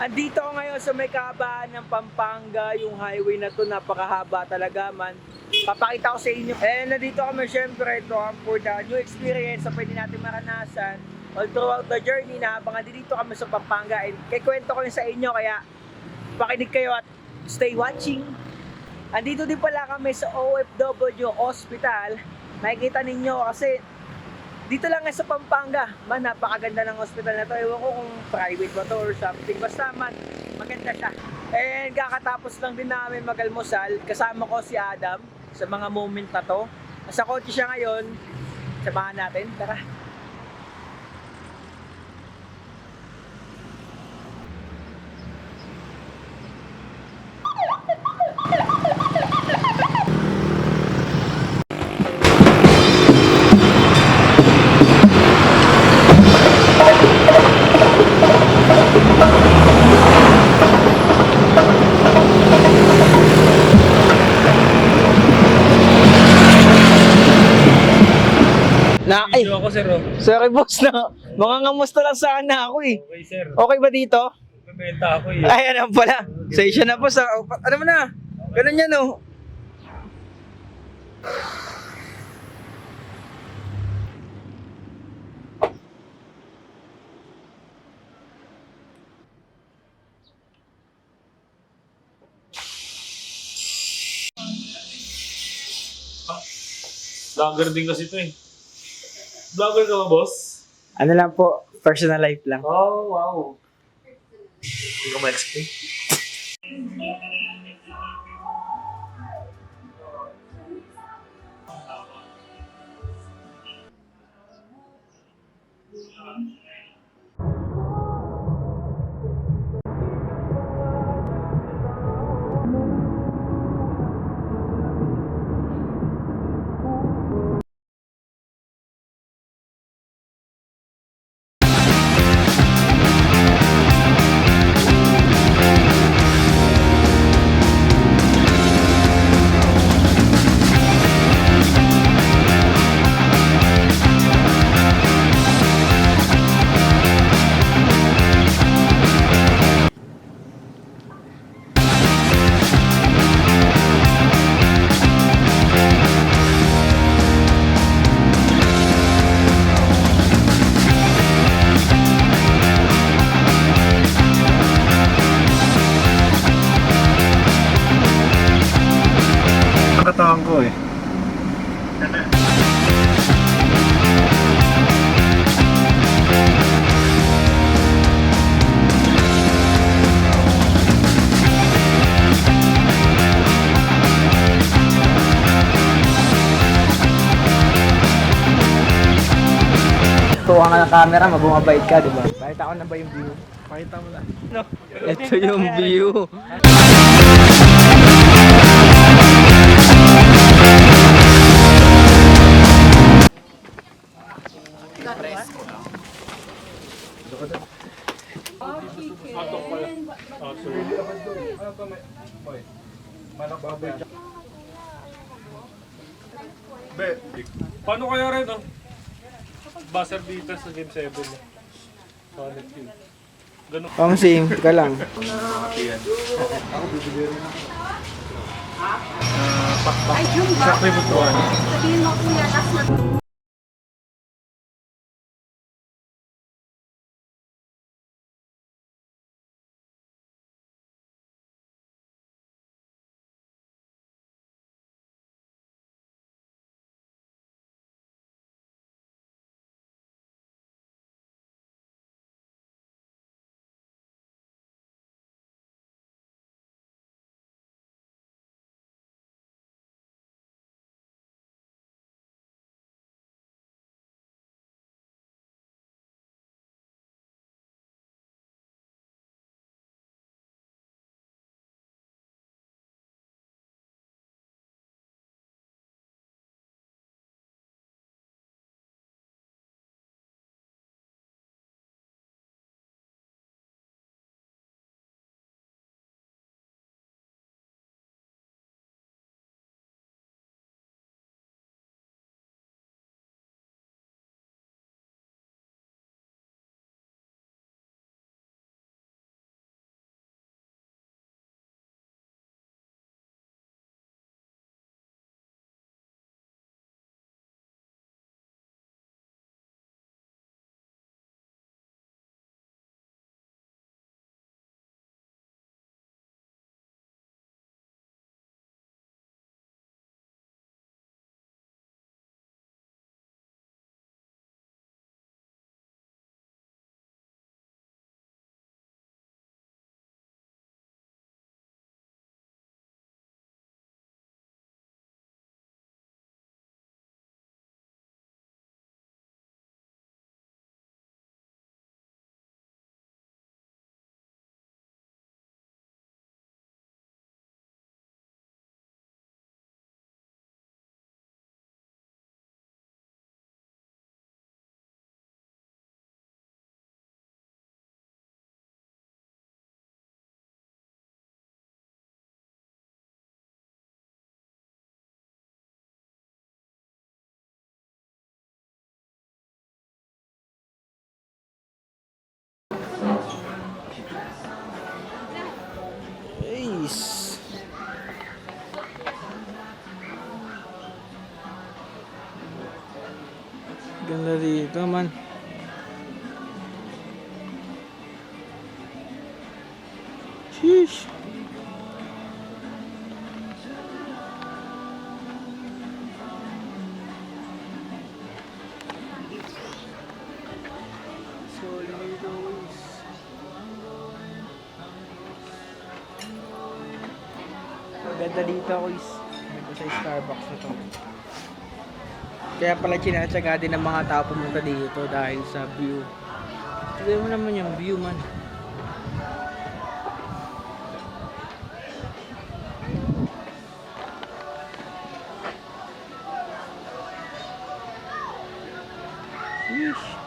Andito ako ngayon sa may kahabaan ng Pampanga, yung highway na to napakahaba talaga man. Papakita ko sa inyo. Nandito kami syempre, ito ang for the new experience na pwede natin maranasan all throughout the journey na habang andito kami sa Pampanga. And kikwento ko yun sa inyo kaya pakinig kayo at stay watching. Andito din pala kami sa OFW Hospital. Makikita ninyo kasi dito lang sa Pampanga, man napakaganda ng hospital na to. Ewan ko kung private ba to or something. Basta man, maganda siya. And kakatapos lang din namin magalmusal. Kasama ko si Adam sa mga moment na to. Sa kotse siya ngayon. Samahan natin, tara. Na, ay, Video ako, sir. Oh. sorry boss na. Mga ngamusta lang sana ako eh. Okay, sir. Okay ba dito? Bebenta ako eh. Ay, ano pala. Sa isya na po sa... Ano mo na? Ganun yan oh. Vlogger din kasi ito eh. Vlogger ka ba, boss? Ano lang po, personal life lang. Oh, wow. Hindi ko ma-explain. Ang katawan ko eh. Tuwa ka ng camera, mabumabait ka, di ba? Pakita ko na ba yung view? Pakita mo lang. Ito yung view. Ah, sorry. Be, paano kaya rin, no? Buzzer dito sa Game 7. Sonic King. Ganun. Ang same, ka lang. Ay, yung ba? Sakto yung butuan. Sabihin mo kuya, tas dito man. Sheesh. Solidos. Maganda dito, guys. Dito sa Starbucks na to. Kaya pala tinatsaga din ng mga tao pumunta dito dahil sa view. Tignan mo naman yung view, man. Yeesh.